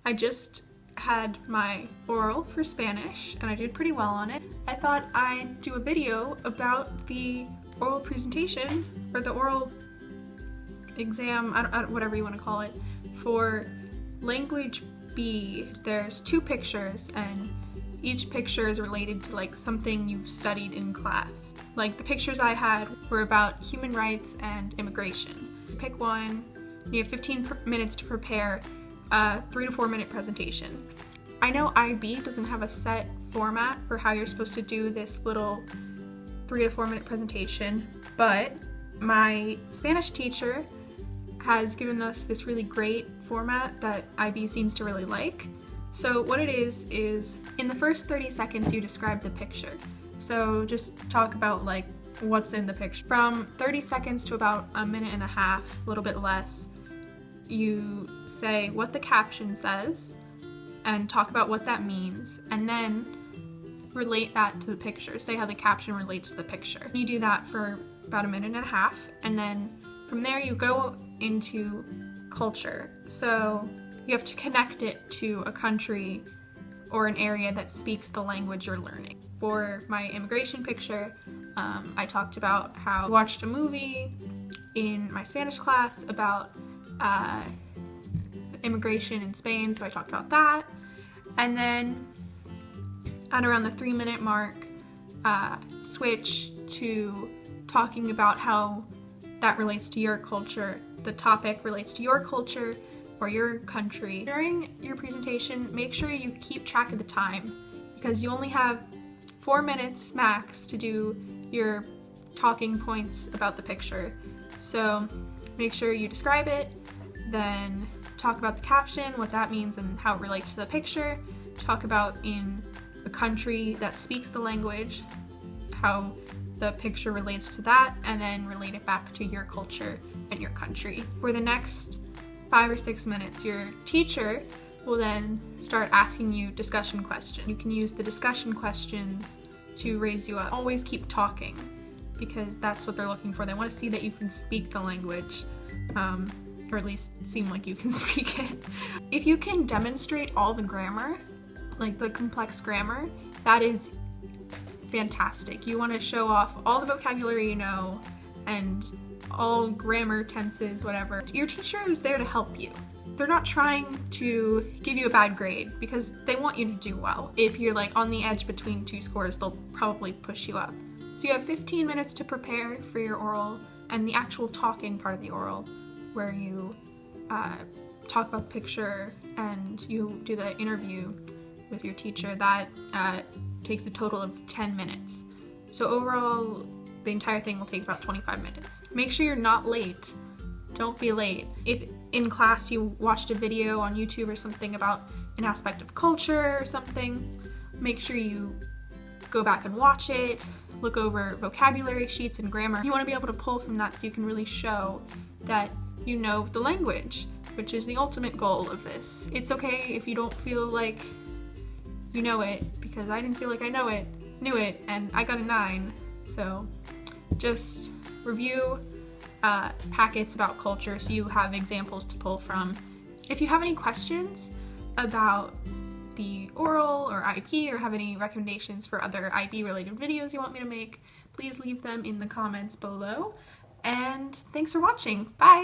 I just had my oral for Spanish and I did pretty well on it. I thought I'd do a video about the oral presentation, or the oral exam, whatever you want to call it, for language B. There's 2 pictures and each picture is related to like something you've studied in class. Like the pictures I had were about human rights and immigration. Pick one, you have 15 minutes to prepare a 3 to 4 minute presentation. I know IB doesn't have a set format for how you're supposed to do this little 3 to 4 minute presentation, but my Spanish teacher has given us this really great format that IB seems to really like. So what it is in the first 30 seconds you describe the picture. So just talk about like what's in the picture. From 30 seconds to about a minute and a half, a little bit less, you say what the caption says and talk about what that means, and then relate that to the picture. Say how the caption relates to the picture. You do that for about a minute and a half, and then from there you go into culture. So you have to connect it to a country or an area that speaks the language you're learning. For my immigration picture, I talked about how I watched a movie in my Spanish class about immigration in Spain, so I talked about that. And then at around the 3-minute mark, switch to talking about how that relates to your culture, the topic relates to your culture or your country. During your presentation, make sure you keep track of the time, because you only have 4 minutes max to do your talking points about the picture. So make sure you describe it, then talk about the caption, what that means and how it relates to the picture, talk about in the country that speaks the language, how the picture relates to that, and then relate it back to your culture and your country. For the next 5 or 6 minutes, your teacher will then start asking you discussion questions. You can use the discussion questions to raise you up. Always keep talking, because that's what they're looking for. They want to see that you can speak the language, or at least seem like you can speak it. If you can demonstrate all the grammar, like the complex grammar, that is fantastic. You want to show off all the vocabulary you know and all grammar, tenses, whatever. Your teacher is there to help you. They're not trying to give you a bad grade, because they want you to do well. If you're like on the edge between 2 scores, they'll probably push you up. So you have 15 minutes to prepare for your oral and the actual talking part of the oral, where you talk about the picture and you do the interview with your teacher. That takes a total of 10 minutes. So overall, the entire thing will take about 25 minutes. Make sure you're not late. Don't be late. If in class you watched a video on YouTube or something about an aspect of culture or something, make sure you go back and watch it, look over vocabulary sheets and grammar. You want to be able to pull from that so you can really show that you know the language, which is the ultimate goal of this. It's okay if you don't feel like you know it, because I didn't feel like I knew it, and I got a 9. So just review packets about culture so you have examples to pull from. If you have any questions about the oral or IB, or have any recommendations for other IB related videos you want me to make, please leave them in the comments below. And thanks for watching. Bye!